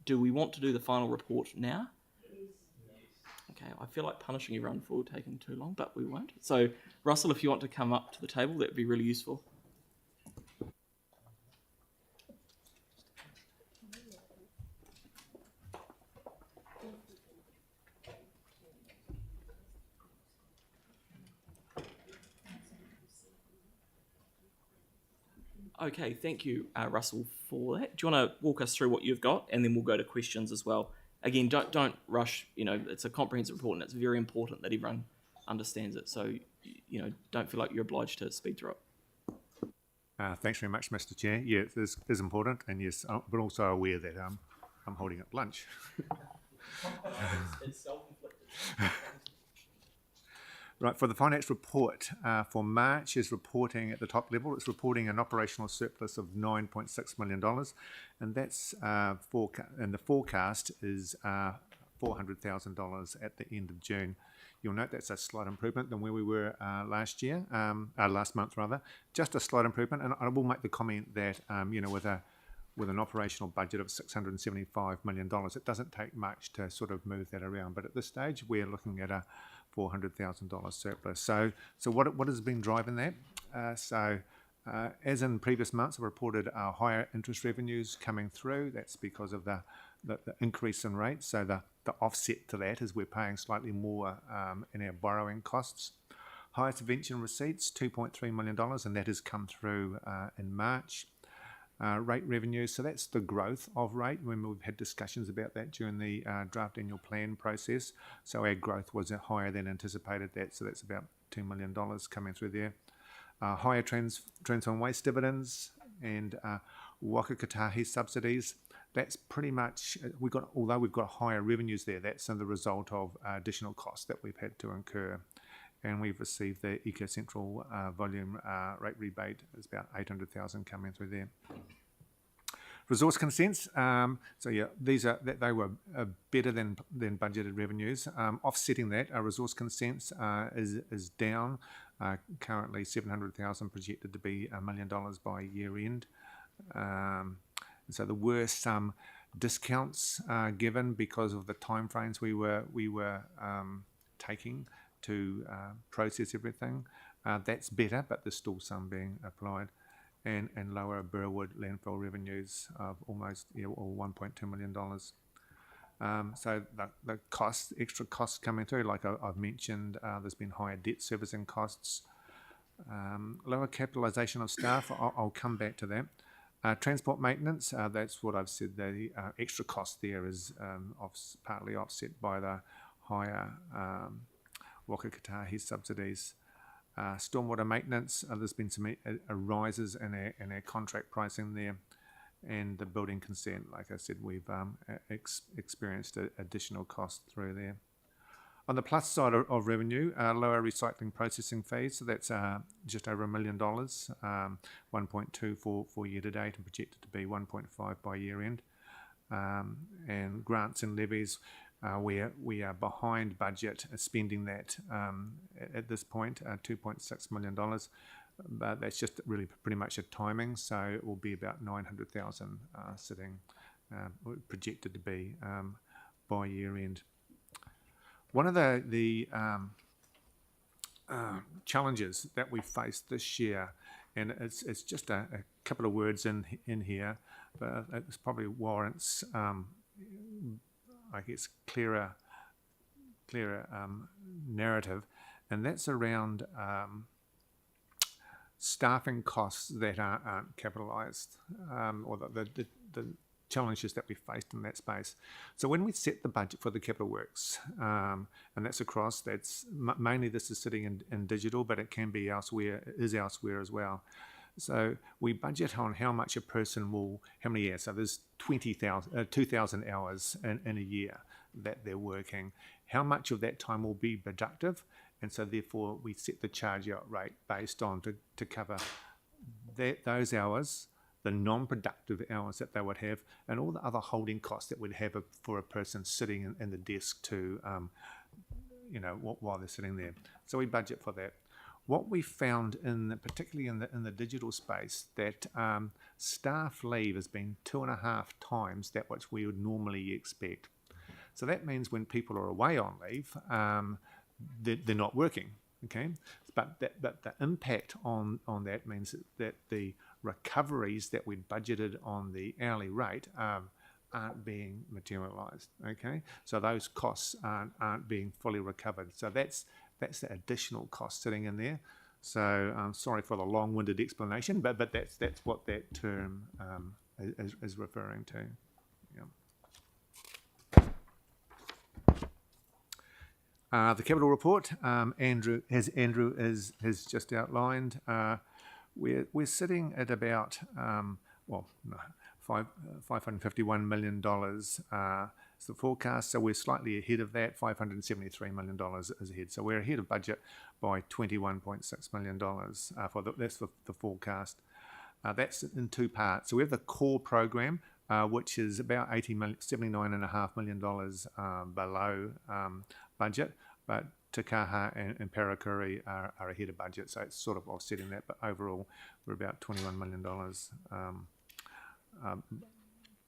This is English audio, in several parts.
do we want to do the final report now? Okay, I feel like punishing everyone for taking too long, but we won't. So, Russell, if you want to come up to the table, that would be really useful. Okay, thank you, Russell, for that. Do you want to walk us through what you've got, and then we'll go to questions as well? Again, don't rush. You know, it's a comprehensive report, and it's very important that everyone understands it. So, you know, don't feel like you're obliged to speed through it. Thanks very much, Mr. Chair. Yeah, it is important, and yes, but also aware that I'm holding up lunch. It's self-inflicted. Right, for the finance report for March is reporting at the top level. It's reporting an operational surplus of $9.6 million, and that's and the forecast is $400,000 at the end of June. You'll note that's a slight improvement than where we were last month rather. Just a slight improvement, and I will make the comment that you know, with an operational budget of $675 million, it doesn't take much to sort of move that around. But at this stage, we're looking at a $400,000 surplus. So what has been driving that? As in previous months, I reported higher interest revenues coming through. That's because of the increase in rates. So the offset to that is we're paying slightly more in our borrowing costs. Higher subvention receipts, $2.3 million, and that has come through in March. Rate revenues, so that's the growth of rate. When we've had discussions about that during the draft annual plan process, so our growth was higher than anticipated. So that's about $2 million coming through there. Higher transform waste dividends and waka kotahi subsidies. That's pretty much although we've got higher revenues there, that's the result of additional costs that we've had to incur. And we've received the EcoCentral volume rate rebate. It's about $800,000 coming through there. Resource consents. So yeah, they were better than budgeted revenues. Offsetting that, our resource consents is down. Currently $700,000, projected to be $1 million by year end. So there were some discounts given because of the timeframes we were taking to process everything. That's better, but there's still some being applied. And lower Burwood landfill revenues of almost or $1.2 million. So the costs, extra costs coming through, like I've mentioned, there's been higher debt servicing costs, lower capitalisation of staff. I'll come back to that. Transport maintenance, that's what I've said. The extra cost there is partly offset by the higher waka kotahi subsidies. Stormwater maintenance, there's been some rises in our contract pricing there, and the building consent, like I said, we've experienced additional costs through there. On the plus side of revenue, lower recycling processing fees, so that's just over $1 million, 1.2 for year to date, and projected to be 1.5 by year end. And grants and levies, we are behind budget spending that at this point, $2.6 million, but that's just really pretty much a timing, so it will be about $900,000 sitting, projected to be by year end. One of the challenges that we faced this year, and it's just a couple of words in here, but it probably warrants I guess clearer narrative, and that's around staffing costs that aren't capitalised, or the challenges that we faced in that space. So when we set the budget for the capital works, and that's across, that's mainly this is sitting in digital, but it can be elsewhere, is elsewhere as well. So we budget on how much a person will, how many years, so there's 2,000 hours in a year that they're working. How much of that time will be productive? And so therefore we set the charge out rate based on to cover those hours, the non-productive hours that they would have, and all the other holding costs that we'd have for a person sitting in the desk to, while they're sitting there. So we budget for that. what we found particularly in the digital space, that staff leave has been 2.5 times that which we would normally expect. So that means when people are away on leave, they're not working. Okay, but the impact on that means that the recoveries that we budgeted on the hourly rate aren't being materialised. Okay, so those costs aren't being fully recovered. So that's the additional cost sitting in there. So I'm sorry for the long-winded explanation, but that's what that term is referring to. Yeah. The capital report, Andrew has just outlined. We're sitting at about $551 million is the forecast, so we're slightly ahead of that. $573 million is ahead, so we're ahead of budget by $21.6 million. That's the forecast. That's in two parts. So we have the core program, which is about $79.5 million below budget, but Te Kaha and Parakuri are ahead of budget, so it's sort of offsetting that, but overall we're about $21 million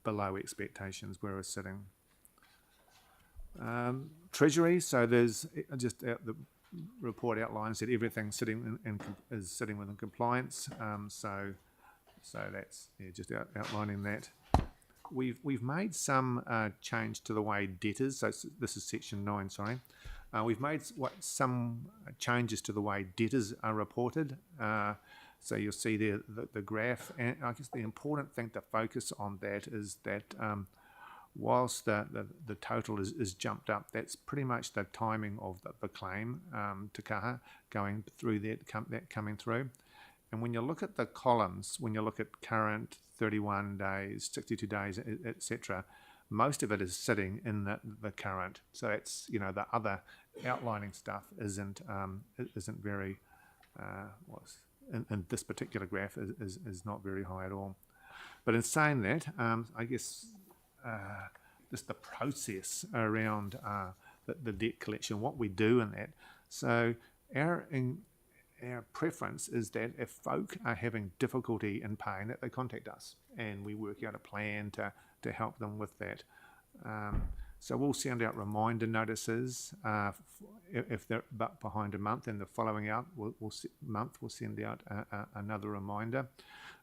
below expectations where we're sitting. Treasury, so there's just the report outlines that everything is sitting within compliance, so that's just outlining that. We've made some change to the way debtors, so this is section 9, sorry. We've made some changes to the way debtors are reported. So you'll see there the graph, and I guess the important thing to focus on that is that whilst the total is jumped up, that's pretty much the timing of the claim, Te Kaha, going through that coming through. And when you look at the columns, when you look at current, 31 days, 62 days, etc., most of it is sitting in the current. So it's, the other outlining stuff isn't very in this particular graph is not very high at all. But in saying that, I guess just the process around the debt collection, what we do in that. So our preference is that if folk are having difficulty in paying, that they contact us, and we work out a plan to help them with that. So we'll send out reminder notices if they're behind a month, and the following month we'll send out another reminder.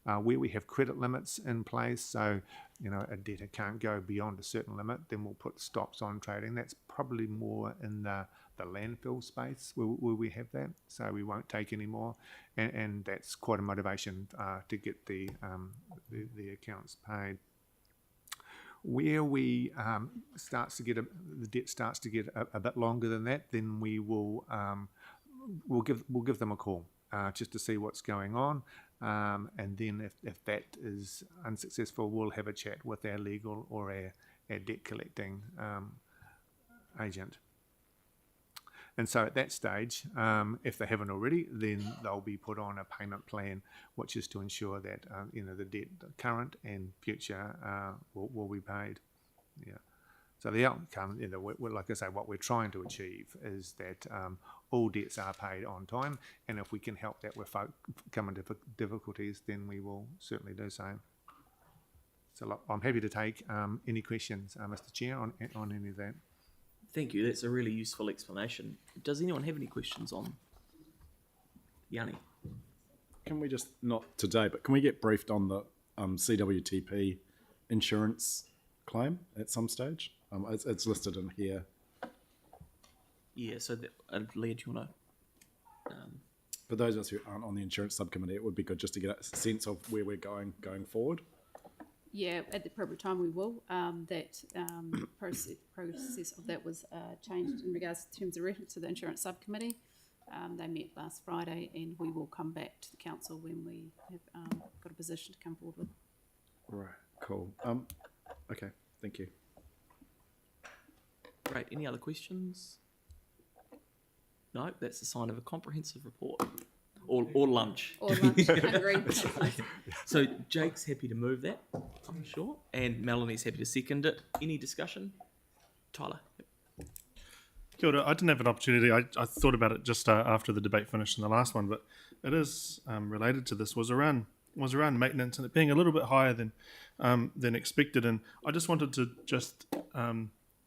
Where we have credit limits in place, so a debtor can't go beyond a certain limit, then we'll put stops on trading. That's probably more in the landfill space where we have that, so we won't take any more, and that's quite a motivation to get the accounts paid. Where we the debt starts to get a bit longer than that, then we will we'll give them a call just to see what's going on, and then if that is unsuccessful, we'll have a chat with our legal or our debt collecting agent. And so at that stage, if they haven't already, then they'll be put on a payment plan, which is to ensure that the debt, current and future, will be paid. Yeah. So the outcome, like I say, what we're trying to achieve is that all debts are paid on time, and if we can help that with folk coming to difficulties, then we will certainly do so. So I'm happy to take any questions, Mr. Chair, on any of that. Thank you. That's a really useful explanation. Does anyone have any questions on Yanni? Can we just, not today, but can we get briefed on the CWTP insurance claim at some stage? It's listed in here. Yeah, so Leah, do you want to... For those of us who aren't on the insurance subcommittee, it would be good just to get a sense of where we're going forward. Yeah, at the appropriate time we will. That process of that was changed in regards to terms of reference to the insurance subcommittee. They met last Friday, and we will come back to the council when we have got a position to come forward with. Right, cool. Okay, thank you. Great. Any other questions? No, that's a sign of a comprehensive report. Or lunch. Or lunch, hungry. So Jake's happy to move that, I'm sure, and Melanie's happy to second it. Any discussion? Tyler? Kia ora. I didn't have an opportunity. I thought about it just after the debate finished in the last one, but it is related to this. Was around maintenance and it being a little bit higher than expected. And I just wanted to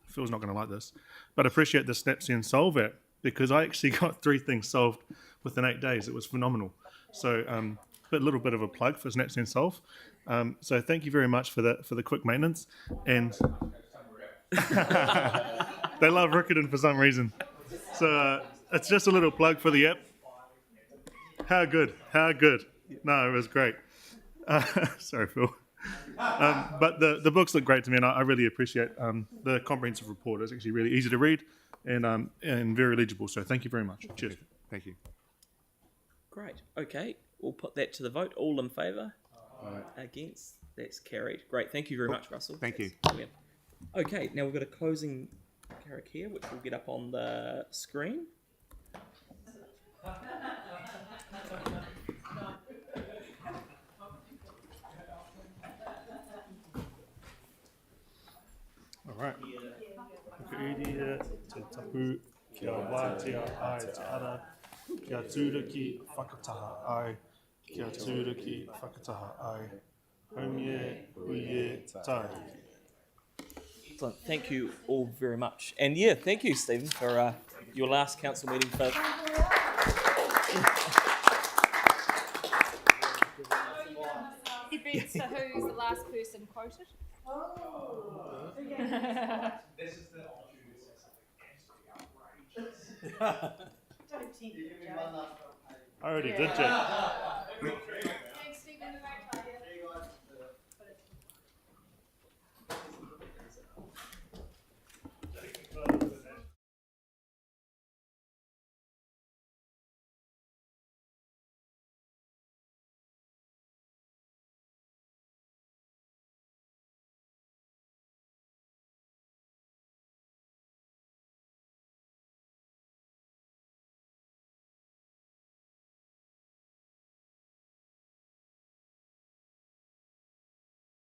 Phil's not going to like this, but appreciate the Snapsy and Solve app, because I actually got 3 things solved within 8 days. It was phenomenal. So a little bit of a plug for Snapsy and Solve. So thank you very much for the quick maintenance. And they love Rickerton for some reason. So it's just a little plug for the app. How good. No, it was great. Sorry, Phil. But the books look great to me, and I really appreciate the comprehensive report. It's actually really easy to read and very legible. So thank you very much. Cheers. Thank you. Great. Okay, we'll put that to the vote. All in favour? Against? That's carried. Great. Thank you very much, Russell. Thank you. Brilliant. Okay, now we've got a closing carrick here, which will get up on the screen. All right. Te tapu, kia wātea ai te ara, kia tūriki whakataha ai, kia tūriki whakataha ai, haumie uie tāhiki. Excellent. Thank you all very much. And yeah, thank you, Stephen, for your last council meeting. Debates to who's the last person quoted. This is the opportunity to say something absolutely outrageous. I already did, Jack.